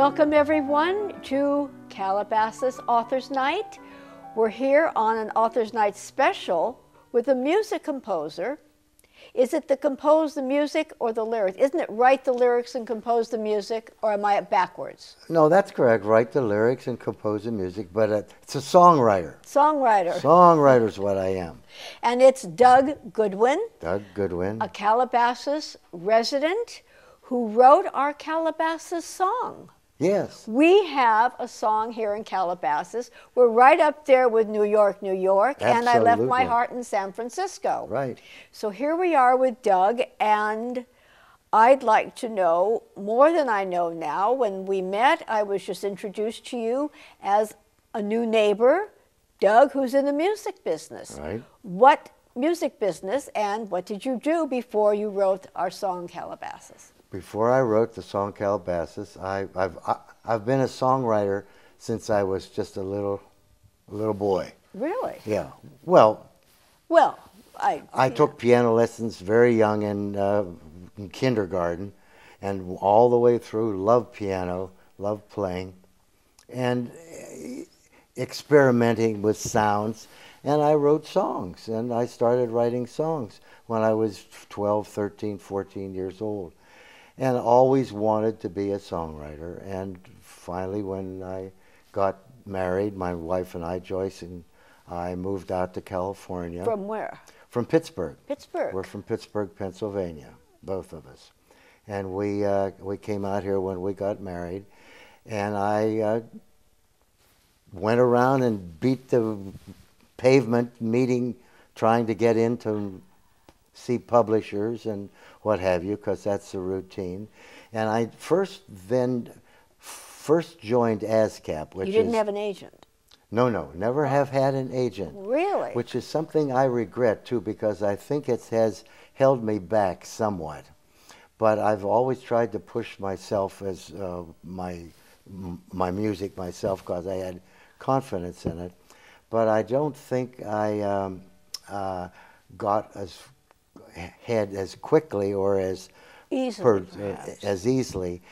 Welcome everyone to Calabasas Authors Night. We're here on an Authors Night special with a music composer. Is it the compose the music or the lyrics? Isn't it write the lyrics and compose the music, or am I backwards? No, that's correct. Write the lyrics and compose the music, but it's a songwriter. Songwriter. Songwriter's what I am. And it's Doug Goodwin. Doug Goodwin. A Calabasas resident who wrote our Calabasas song. Yes. We have a song here in Calabasas. We're right up there with New York, New York, Absolutely. and I left my heart in San Francisco. Right. So here we are with Doug, and I'd like to know more than I know now. When we met, I was just introduced to you as a new neighbor, Doug, who's in the music business. Right. What music business, and what did you do before you wrote our song Calabasas? Before I wrote the song Calabasas, I've been a songwriter since I was just a little boy. Really? Yeah. Well, I took piano lessons very young in kindergarten, and all the way through loved piano, loved playing, and experimenting with sounds. And I wrote songs, and I started writing songs when I was 12, 13, 14 years old. And always wanted to be a songwriter. And finally, when I got married, my wife and I, Joyce, and I moved out to California. From where? From Pittsburgh. Pittsburgh. We're from Pittsburgh, Pennsylvania, both of us. And we came out here when we got married. And I went around and beat the pavement trying to get into see publishers and what have you, because that's the routine. And I first joined ASCAP, which is... You didn't have an agent? No, never have had an agent. Really? Which is something I regret, too, because I think it has held me back somewhat. But I've always tried to push myself as my music myself, because I had confidence in it. But I don't think I got ahead as quickly or as easily.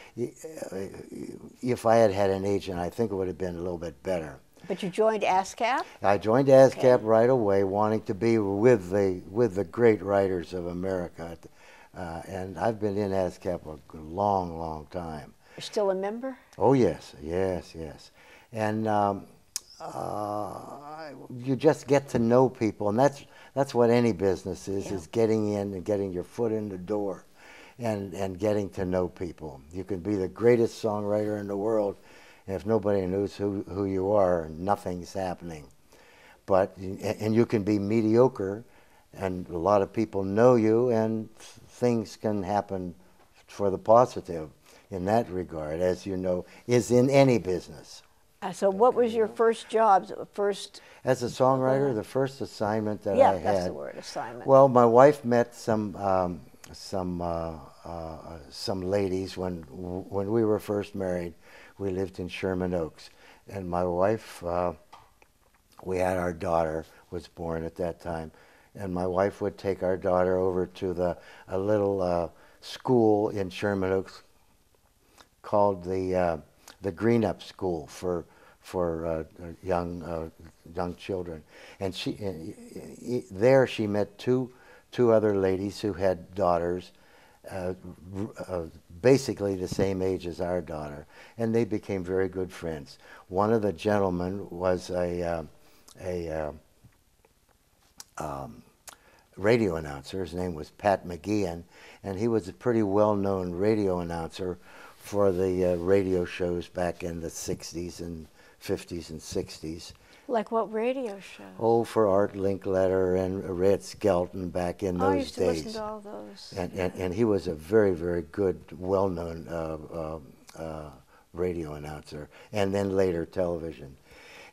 If I had had an agent, I think it would have been a little bit better. But you joined ASCAP? I joined ASCAP right away, wanting to be with the great writers of America. And I've been in ASCAP a long, long time. You're still a member? Oh, yes. And you just get to know people, and that's what any business is getting in and getting your foot in the door and getting to know people. You can be the greatest songwriter in the world, and if nobody knows who you are, nothing's happening. And you can be mediocre, and a lot of people know you, and things can happen for the positive in that regard, as you know, is in any business. So what was your first job? As a songwriter, the first assignment that I had. Yeah, that's the word, assignment. Well, my wife met some ladies when we were first married. We lived in Sherman Oaks, and my wife, we had our daughter was born at that time, and my wife would take our daughter over to a little school in Sherman Oaks called the Green Up School for young children, and there she met two other ladies who had daughters, basically the same age as our daughter, and they became very good friends. One of the gentlemen was a radio announcer. His name was Pat McGeehan, and he was a pretty well-known radio announcer for the radio shows back in the 60s and 50s and 60s. Like what radio show? Oh, for Art Linkletter and Red Skelton back in those days. I used to listen to all those. And he was a very, very good, well-known radio announcer, and then later television.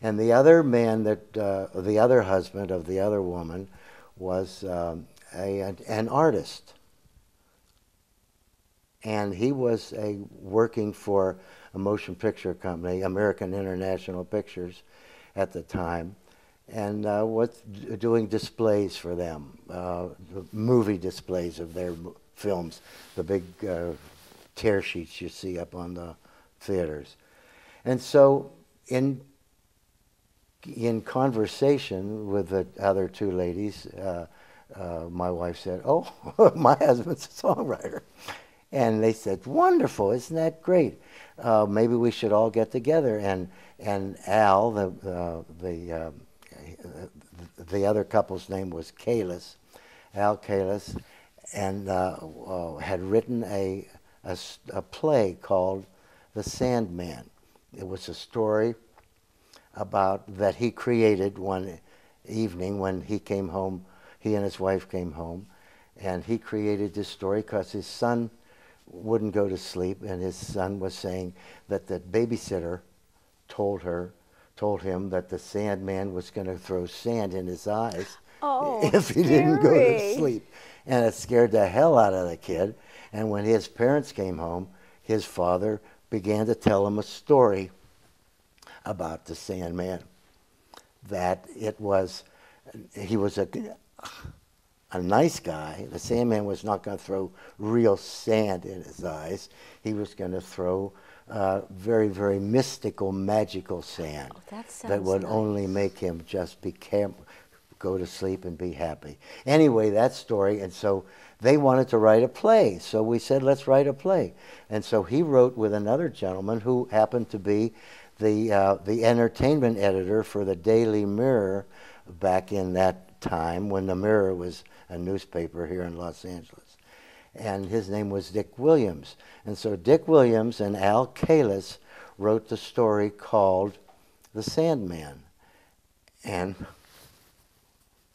And the other man the other husband of the other woman was an artist. And he was working for a motion picture company, American International Pictures, at the time, and was doing displays for them, movie displays of their films, the big tear sheets you see up on the theaters. And so in conversation with the other two ladies, my wife said, "Oh, my husband's a songwriter." And they said, "Wonderful, isn't that great? Maybe we should all get together." And Al, the other couple's name was Kalis, Al Kalis, and had written a play called The Sandman. It was a story about that he created one evening when he came home. He and his wife came home, and he created this story because his son wouldn't go to sleep, and his son was saying that the babysitter told him that the Sandman was going to throw sand in his eyes if he didn't go to sleep. And it scared the hell out of the kid. And when his parents came home, his father began to tell him a story about the Sandman. That he was a nice guy. The Sandman was not going to throw real sand in his eyes. He was going to throw very, very mystical, magical sand that would only make him just go to sleep and be happy. Anyway, that story, and so they wanted to write a play. So we said, let's write a play. And so he wrote with another gentleman who happened to be the entertainment editor for the Daily Mirror back in that time when the Mirror was a newspaper here in Los Angeles. And his name was Dick Williams. And so Dick Williams and Al Kalis wrote the story called The Sandman. And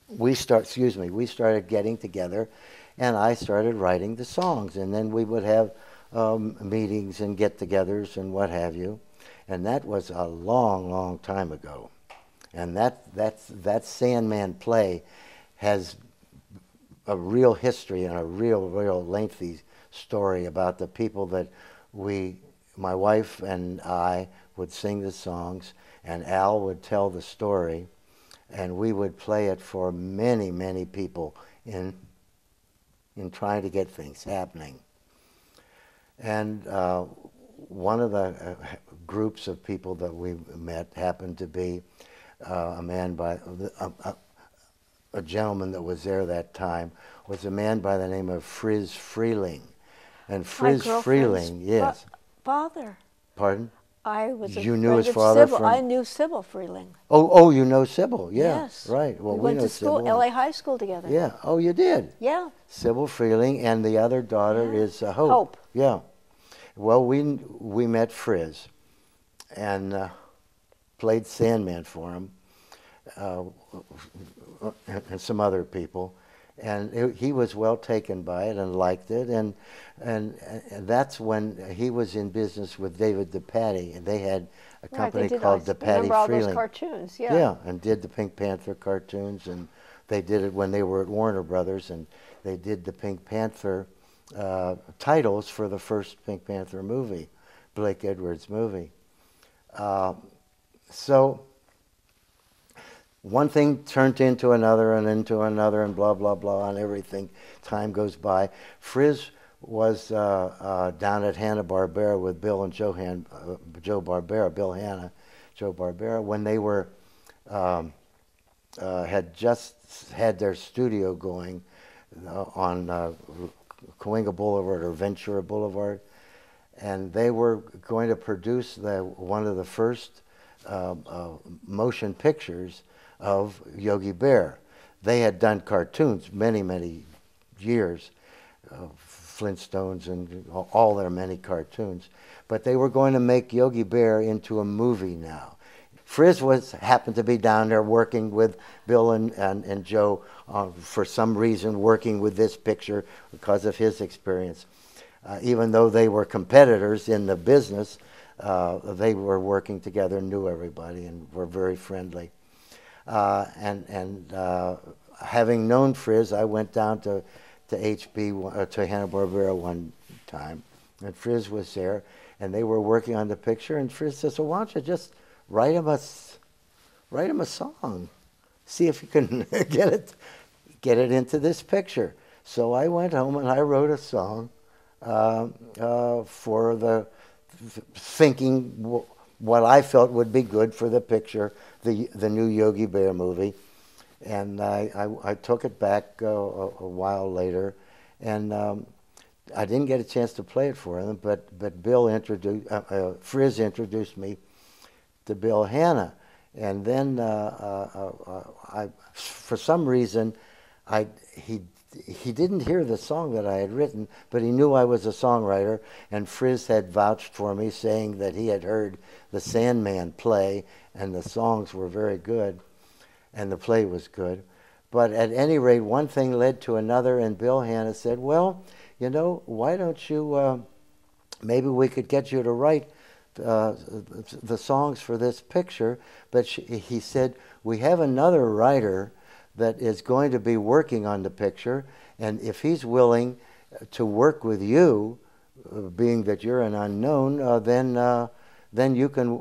we started getting together, and I started writing the songs. And then we would have meetings and get-togethers and what have you. And that was a long, long time ago. And that Sandman play has a real history and a real lengthy story about the people that my wife and I would sing the songs, and Al would tell the story, and we would play it for many, many people in trying to get things happening. And one of the groups of people that we met happened to be a gentleman that was there that time was a man by the name of Friz Freeling. And Friz Freeling, yes. Father. Pardon? I was you knew his father Sybil. from... I knew Sybil Freeling. Oh, you know Sybil, yeah. Yes. Right. Well, we went know to school, Sybil. LA High School together. Yeah. Oh, you did? Yeah. Sybil Freeling, and the other daughter is Hope. Hope. Yeah. Well, we met Friz and played Sandman for him and some other people. And he was well taken by it and liked it. And that's when he was in business with David DePatie. And they had a company called DePatie Freeling. Remember all those cartoons, yeah. Yeah, and did the Pink Panther cartoons. And they did it when they were at Warner Brothers. And they did the Pink Panther titles for the first Pink Panther movie, Blake Edwards movie. So one thing turned into another and blah, blah, blah, and everything. Time goes by. Friz was down at Hanna-Barbera with Bill and Joe Barbera, Bill Hanna, Joe Barbera, when they were had just had their studio going on Cahuenga Boulevard or Ventura Boulevard, and they were going to produce one of the first motion pictures of Yogi Bear. They had done cartoons many years, Flintstones and all their many cartoons, but they were going to make Yogi Bear into a movie now. Friz happened to be down there working with Bill and Joe for some reason, working with this picture because of his experience. Even though they were competitors in the business, they were working together, knew everybody, and were very friendly. Having known Friz, I went down to HB, to Hanna-Barbera one time, and Friz was there, and they were working on the picture, and Friz says, "So why don't you just write him a song, see if you can get it into this picture." So I went home and I wrote a song for thinking what I felt would be good for the picture, the new Yogi Bear movie. And I took it back a while later, and I didn't get a chance to play it for them, but Bill introduced, Frizz introduced me to Bill Hanna. And then for some reason, he didn't hear the song that I had written, but he knew I was a songwriter, and Frizz had vouched for me, saying that he had heard the Sandman play, and the songs were very good, and the play was good. But at any rate, one thing led to another, and Bill Hanna said, well, you know, why don't you, maybe we could get you to write the songs for this picture. But he said, we have another writer that is going to be working on the picture, and if he's willing to work with you, being that you're an unknown, then you can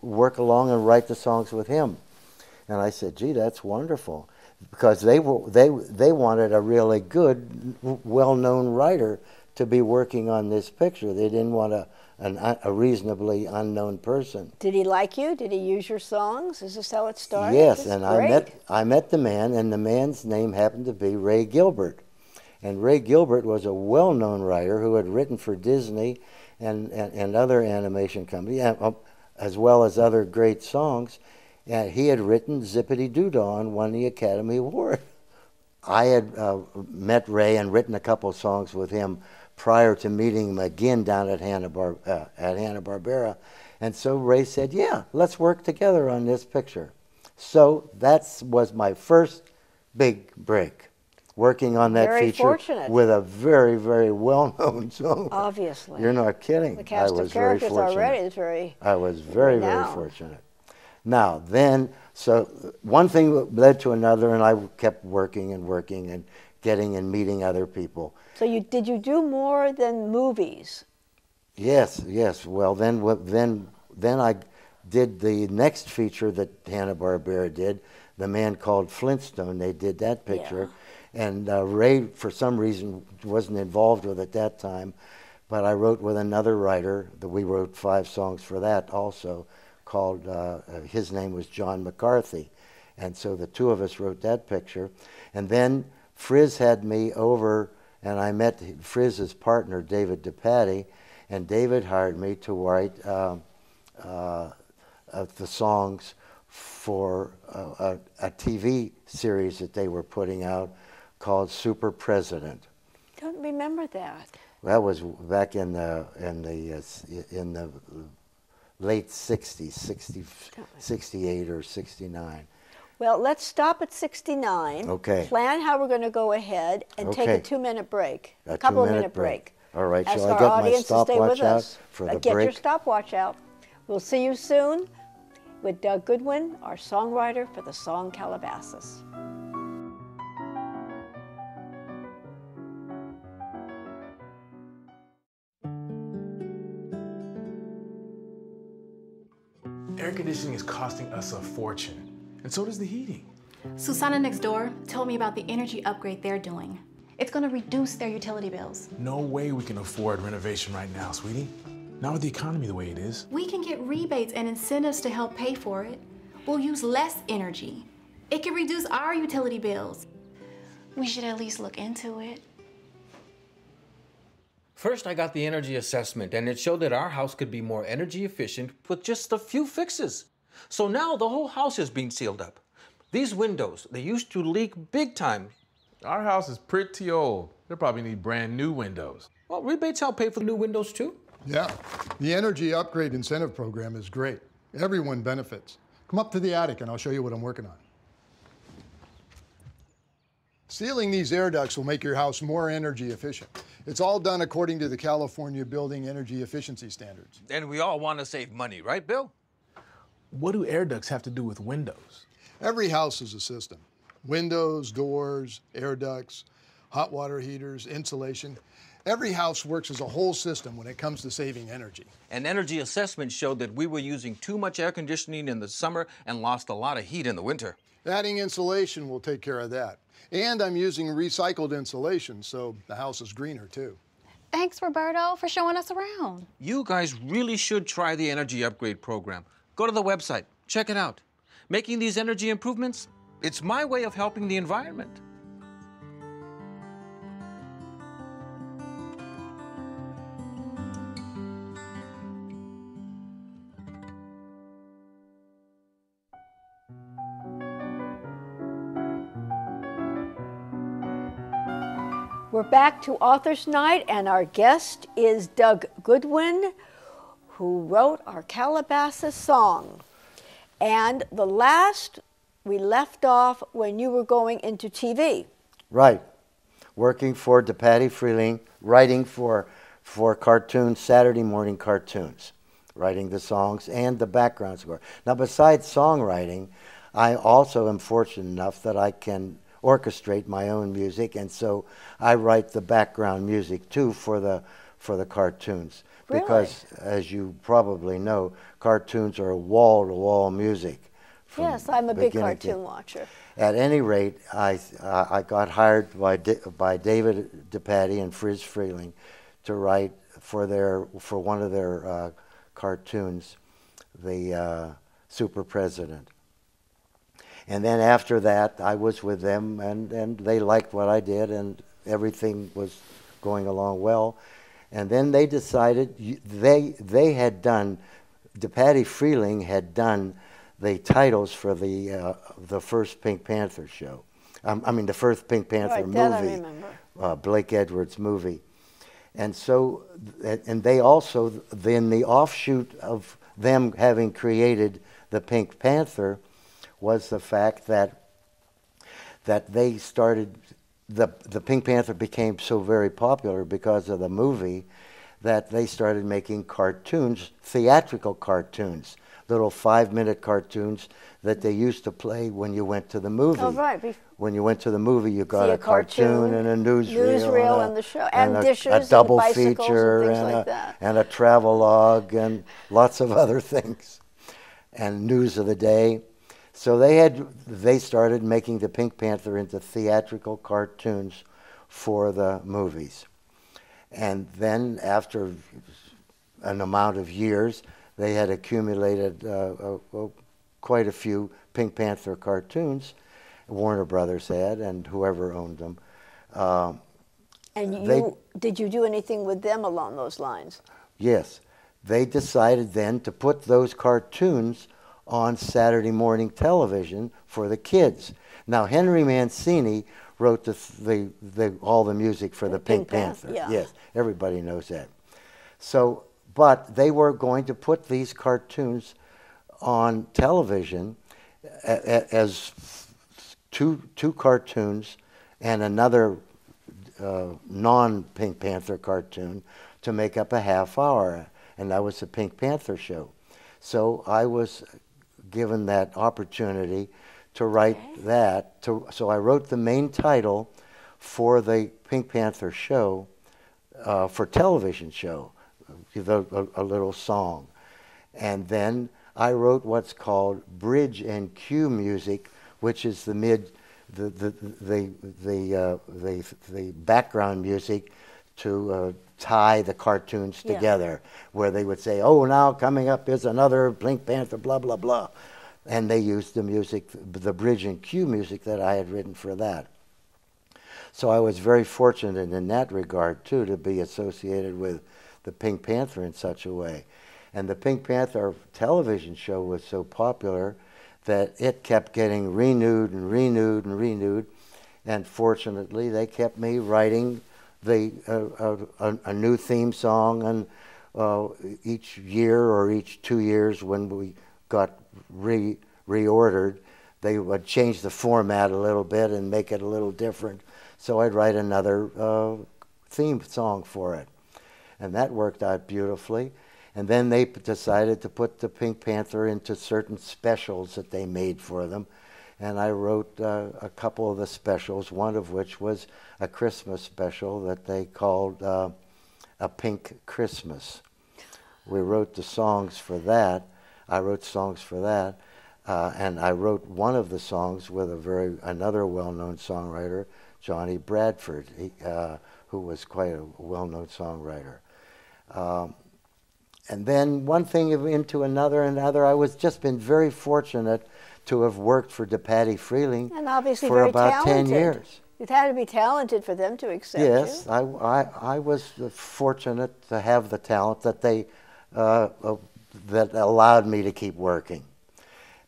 work along and write the songs with him. And I said, gee, that's wonderful, because they wanted a really good, well-known writer to be working on this picture. They didn't want a reasonably unknown person. Did he like you? Did he use your songs? Is this how it started? Yes, and I met the man, and the man's name happened to be Ray Gilbert. And Ray Gilbert was a well-known writer who had written for Disney and other animation companies, as well as other great songs. And he had written Zippity Doo-Dah and won the Academy Award. I had met Ray and written a couple of songs with him prior to meeting him again down at Hanna-Barbera. And so Ray said, yeah, let's work together on this picture. So that was my first big break, working on that very feature fortunate. With a very, very well-known song. Obviously. You're not kidding. The cast of characters already is very I was very, very fortunate. Now, then, so one thing led to another, and I kept working and getting and meeting other people. So did you do more than movies? Yes. Well, then I did the next feature that Hanna-Barbera did, The Man Called Flintstone. They did that picture. Yeah. And Ray, for some reason, wasn't involved with it at that time. But I wrote with another writer. We wrote 5 songs for that also, called, his name was John McCarthy. And so the two of us wrote that picture. And then Frizz had me over, and I met Frizz's partner, David DePatie, and David hired me to write the songs for a TV series that they were putting out called Super President. Don't remember that. That was back in the late 60s, 68 or 69. Well, let's stop at 69. Okay. Plan how we're going to go ahead and take a 2-minute break. A couple of minute break. All right. Ask Shall our I get my audience to stay with stopwatch out us. for the Get break? your stopwatch out. We'll see you soon with Doug Goodwin, our songwriter for the song Calabasas. Air conditioning is costing us a fortune, and so does the heating. Susanna next door told me about the energy upgrade they're doing. It's going to reduce their utility bills. No way we can afford renovation right now, sweetie. Not with the economy the way it is. We can get rebates and incentives to help pay for it. We'll use less energy. It can reduce our utility bills. We should at least look into it. First, I got the energy assessment, and it showed that our house could be more energy efficient with just a few fixes. So now the whole house is being sealed up. These windows, they used to leak big time. Our house is pretty old. They probably need brand new windows. Well, rebates help pay for the new windows too. Yeah, the energy upgrade incentive program is great. Everyone benefits. Come up to the attic and I'll show you what I'm working on. Sealing these air ducts will make your house more energy efficient. It's all done according to the California Building Energy Efficiency Standards. And we all want to save money, right, Bill? What do air ducts have to do with windows? Every house is a system. Windows, doors, air ducts, hot water heaters, insulation. Every house works as a whole system when it comes to saving energy. An energy assessment showed that we were using too much air conditioning in the summer and lost a lot of heat in the winter. Adding insulation will take care of that. And I'm using recycled insulation, so the house is greener too. Thanks, Roberto, for showing us around. You guys really should try the energy upgrade program. Go to the website, check it out. Making these energy improvements, it's my way of helping the environment. We're back to Author's Night, and our guest is Doug Goodwin, who wrote our Calabasas song. And the last we left off when you were going into TV. Right. Working for DePatie Freeling, writing for cartoons, Saturday morning cartoons, writing the songs and the background score. Now, besides songwriting, I also am fortunate enough that I can orchestrate my own music, and so I write the background music too for the cartoons. Really? Because, as you probably know, cartoons are wall-to-wall music. Yes, I'm a big beginning to- cartoon watcher. At any rate, I got hired by David DePatie and Frizz Freeling to write for one of their cartoons, the Super President. And then after that, I was with them, and they liked what I did, and everything was going along well. And then they decided they had done, DePatie Freeling had done the titles for the first Pink Panther show. I mean, the first Pink Panther Right, that I movie, remember. Blake Edwards' movie. And so, and they also, then the offshoot of them having created the Pink Panther was the fact that they started, the Pink Panther became so very popular because of the movie that they started making cartoons, theatrical cartoons, little 5-minute cartoons that they used to play when you went to the movie. Oh, right. When you went to the movie, you got See a cartoon and a newsreel and the show, and dishes, a double and bicycles feature and things like that. and a travelogue and lots of other things, and news of the day. So they started making the Pink Panther into theatrical cartoons for the movies. And then after an amount of years, they had accumulated quite a few Pink Panther cartoons. Warner Brothers had, and whoever owned them. And did you do anything with them along those lines? Yes. They decided then to put those cartoons on Saturday morning television for the kids. Now, Henry Mancini wrote all the music for the Pink Panther. Yeah. Yes, everybody knows that. So, but they were going to put these cartoons on television as two cartoons and another non-Pink Panther cartoon to make up a half hour, and that was the Pink Panther show. So I was given that opportunity to write that. So I wrote the main title for the Pink Panther show, for television show, a little song. And then I wrote what's called bridge and cue music, which is the background music to tie the cartoons together, where they would say, "Oh, now coming up is another Pink Panther, blah blah blah," and they used the music, the bridge and cue music that I had written for that. So I was very fortunate in that regard too, to be associated with the Pink Panther in such a way. And the Pink Panther television show was so popular that it kept getting renewed and renewed and renewed. And fortunately, they kept me writing a new theme song, and each year or each 2 years when we got reordered, they would change the format a little bit and make it a little different. So I'd write another theme song for it. And that worked out beautifully. And then they decided to put the Pink Panther into certain specials that they made for them. And I wrote a couple of the specials, one of which was a Christmas special that they called A Pink Christmas. We wrote the songs for that. I wrote songs for that. And I wrote one of the songs with another well-known songwriter, Johnny Bradford, who was quite a well-known songwriter. And then one thing into another and another. I was just been very fortunate to have worked for DePatie Freeling And obviously for very about talented. 10 years. It had to be talented for them to accept Yes, you. I was fortunate to have the talent that they that allowed me to keep working,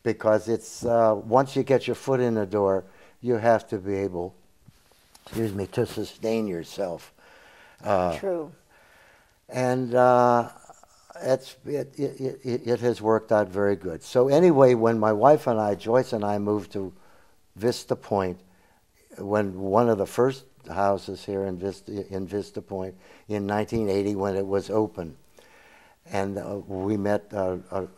because it's once you get your foot in the door, you have to be able, excuse me, to sustain yourself. True. And it has worked out very good. So anyway, when my wife and I, Joyce and I, moved to Vista Point, when one of the first houses here in Vista Point in 1980, when it was open, and we met a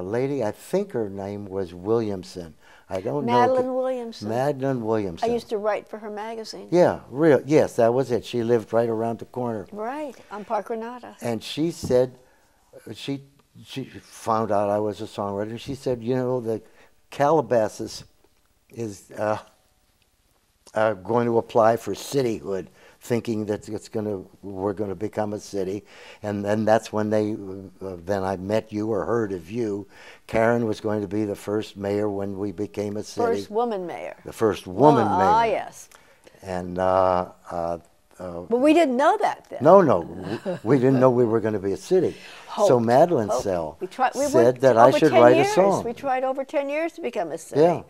lady. I think her name was Williamson. I don't know. Madeline Williamson. Madeline Williamson. I used to write for her magazine. Yeah, real. Yes, that was it. She lived right around the corner. Right, on Park Granada. And she said, she found out I was a songwriter. And she said, you know, the Calabasas is going to apply for cityhood, thinking that we're going to become a city. And then that's when then I met you or heard of you. Karen was going to be the first mayor when we became a city. First woman mayor. The first woman mayor. Ah, yes. And but we didn't know that then. no, we didn't know we were going to be a city. So Madeline said that I should write a song. We tried over 10 years to become a city. Yeah.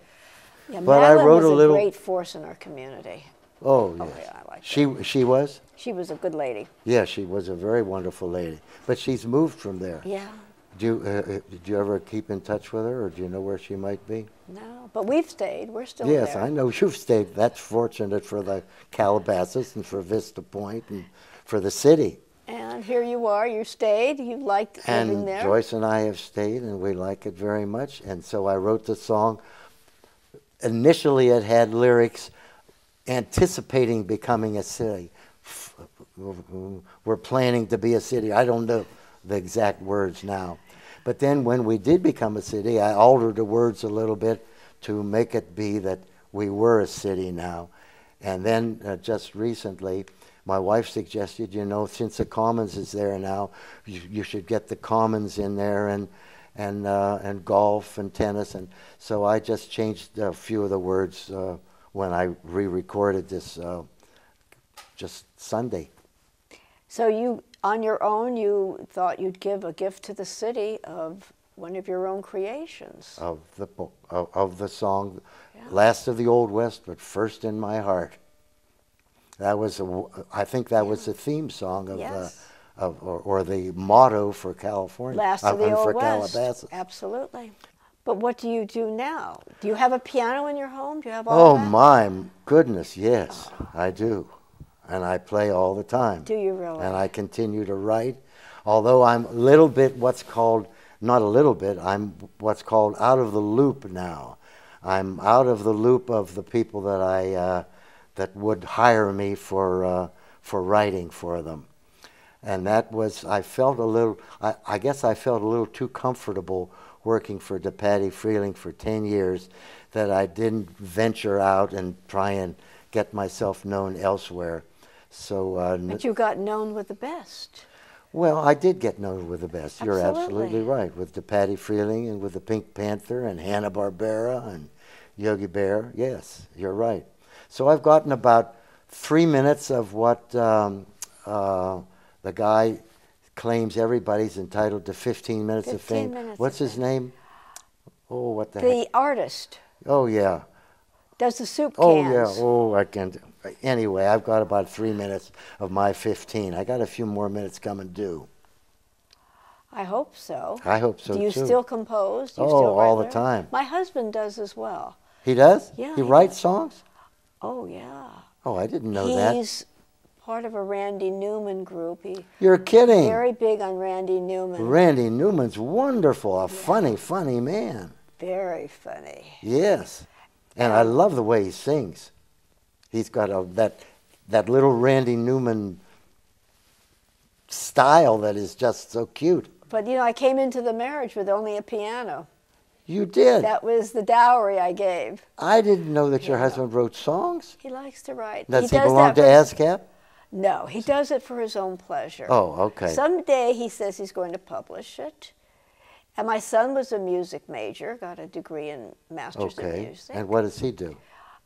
Yeah, But Madeline I wrote was a little. Great force in our community. Oh, yes. yeah, I like She was? She was a good lady. Yeah, she was a very wonderful lady. But she's moved from there. Yeah. Did you ever keep in touch with her, or do you know where she might be? No, but we've stayed. We're still there. Yes, I know you've stayed. That's fortunate for the Calabasas and for Vista Point and for the city. And here you are. You stayed. You liked living there. And Joyce and I have stayed, and we like it very much. And so I wrote the song. Initially, it had lyrics anticipating becoming a city. We're planning to be a city. I don't know the exact words now. But then when we did become a city, I altered the words a little bit to make it be that we were a city now. And then just recently, my wife suggested, you know, since the Commons is there now, you should get the Commons in there and golf and tennis. And so I just changed a few of the words when I re-recorded this just Sunday. So you, on your own, you thought you'd give a gift to the city of one of your own creations. Of the song, Last of the Old West, but First in My Heart. That was, I think that was the theme song of, or the motto for California. Last of the Old West. Calabasas. Absolutely. But what do you do now? Do you have a piano in your home? Do you have all that? Oh my goodness, yes, I do. And I play all the time. Do you really? And I continue to write, although I'm a little bit what's called, not a little bit, I'm what's called out of the loop now. I'm out of the loop of the people that that would hire me for writing for them. And that was, I felt a little, I guess I felt a little too comfortable working for DePatie Freeling for 10 years that I didn't venture out and try and get myself known elsewhere. So, but you got known with the best. Well, I did get known with the best. You're Absolutely. absolutely right. With DePatie Freeling and with the Pink Panther and Hanna-Barbera and Yogi Bear. Yes, you're right. So I've gotten about 3 minutes of what the guy claims everybody's entitled to 15 minutes of fame. What's his name? Oh, what the heck? The artist. Oh, yeah. Does the soup cans. Oh, yeah. Oh, I can't. Anyway, I've got about 3 minutes of my 15. I got a few more minutes coming due. I hope so. I hope so, Do you too. still compose? Do you Oh, still write all the lyrics? time. My husband does as well. He does? Yeah, He he writes does. songs? Oh, yeah. Oh, I didn't know that. He's part of a Randy Newman group. You're kidding. Very big on Randy Newman. Randy Newman's wonderful. A funny, funny man. Very funny. Yes. And I love the way he sings. He's got that little Randy Newman style that is just so cute. But, you know, I came into the marriage with only a piano. You did? That was the dowry I gave. I didn't know that your husband wrote songs. He likes to write. Does he does belong that to for- ASCAP? No, he does it for his own pleasure. Oh, okay. Someday he says he's going to publish it. And my son was a music major, got a degree in Masters in Music. And what does he do?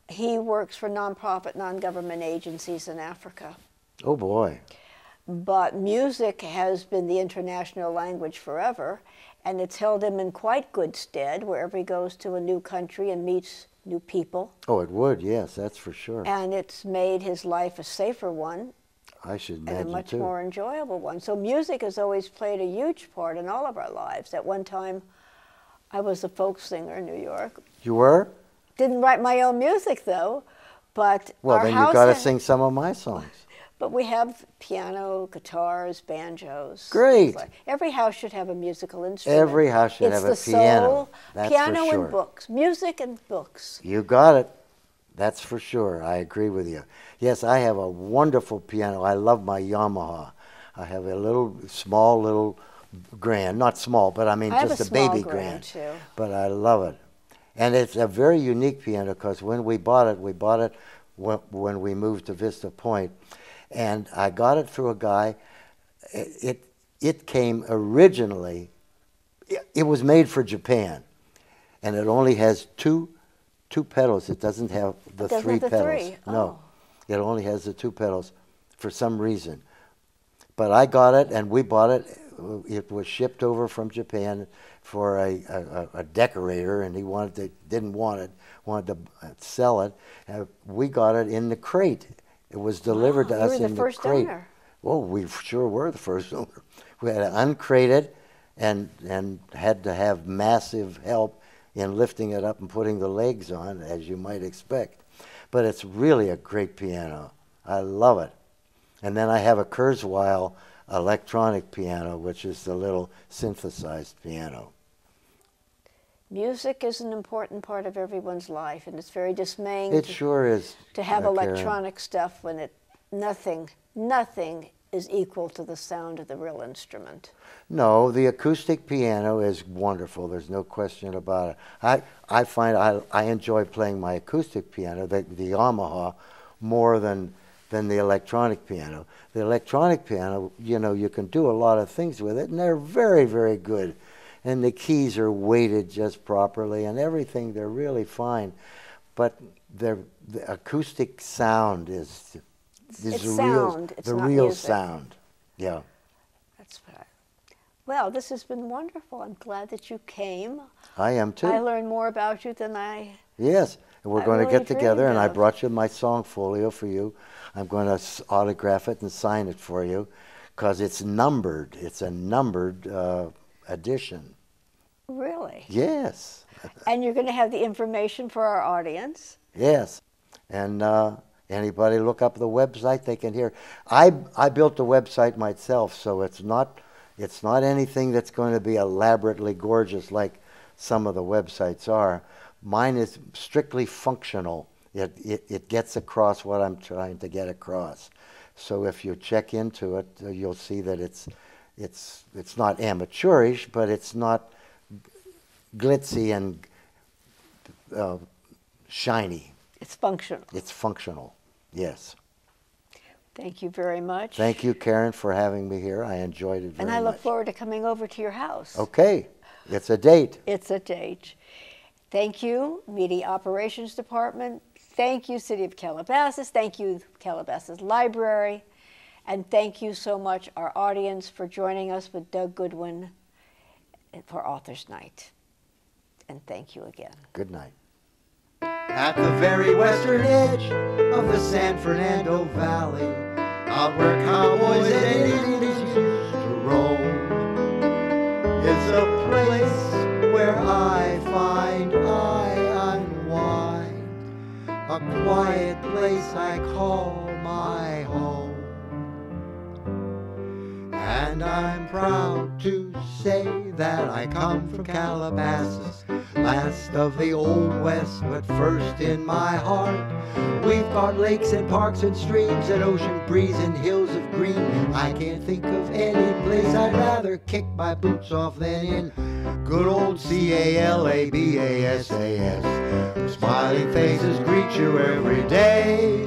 He works for nonprofit, non-government agencies in Africa. Oh, boy. But music has been the international language forever, and it's held him in quite good stead wherever he goes to a new country and meets new people. Oh, it would, yes, that's for sure. And it's made his life a safer one. I should imagine, and a much too. more enjoyable one. So music has always played a huge part in all of our lives. At one time, I was a folk singer in New York. You were? Didn't write my own music, though, but well, our then house you got to sing some of my songs. But we have piano, guitars, banjos. Great. Every house should have a musical instrument. Every house should have a piano. Soul, that's piano for sure. and books, music and books. You got it. That's for sure. I agree with you. Yes, I have a wonderful piano. I love my Yamaha. I have a small little grand, not small, but I mean just a baby grand. Too. But I love it. And it's a very unique piano because when we bought it when we moved to Vista Point. And I got it through a guy. It came originally, it was made for Japan. And it only has two pedals. It doesn't have the three pedals. Oh. No, it only has the two pedals for some reason. But I got it and we bought it. It was shipped over from Japan for a decorator, and he didn't want it, wanted to sell it. And we got it in the crate. It was delivered to us in the crate. You were the first owner. Well, we sure were the first owner. We had to uncrate it and had to have massive help in lifting it up and putting the legs on, as you might expect. But it's really a great piano. I love it. And then I have a Kurzweil electronic piano, which is the little synthesized piano. Music is an important part of everyone's life, and it's very dismaying. It sure is. To have Karen. electronic stuff when nothing is equal to the sound of the real instrument. No, the acoustic piano is wonderful. There's no question about it. I find I enjoy playing my acoustic piano, the Yamaha, more than the electronic piano. The electronic piano, you can do a lot of things with it, and they're very, very good. And the keys are weighted just properly and everything, they're really fine. But the acoustic sound is the real sound. Yeah. That's right. Well, this has been wonderful. I'm glad that you came. I am too. I learned more about you than I... Yes, and we're going to really get together, and I of. brought you my song folio for you. I'm going to autograph it and sign it for you because it's numbered. It's a numbered edition. Really? Yes. And you're going to have the information for our audience? Yes. And anybody look up the website, they can hear. I built the website myself, so it's not anything that's going to be elaborately gorgeous like some of the websites are. Mine is strictly functional. It gets across what I'm trying to get across. So if you check into it, you'll see that it's not amateurish, but it's not glitzy and shiny. It's functional. It's functional, yes. Thank you very much. Thank you, Karen, for having me here. I enjoyed it very much. And I look forward to coming over to your house. Okay, it's a date. It's a date. Thank you, Media Operations Department. Thank you, City of Calabasas. Thank you, Calabasas Library. And thank you so much, our audience, for joining us with Doug Goodwin for Author's Night. And thank you again. Good night. At the very western edge of the San Fernando Valley, out where cowboys and Indians used to roam, is a place where I find I unwind, a quiet place I call my home. And I'm proud to say that I come from Calabasas, last of the old west, but first in my heart. We've got lakes and parks and streams and ocean breeze and hills of green. I can't think of any place I'd rather kick my boots off than in good old Calabasas. Smiling faces greet you every day,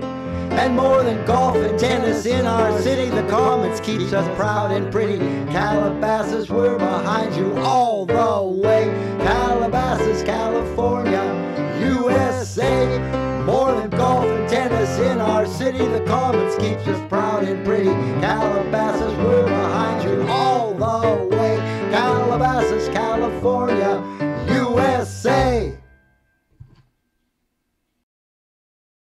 And more than golf and tennis in our city, the Commons keeps us proud and pretty. Calabasas, we're behind you all the way. Calabasas, California, USA. More than golf and tennis in our city, the Commons keeps us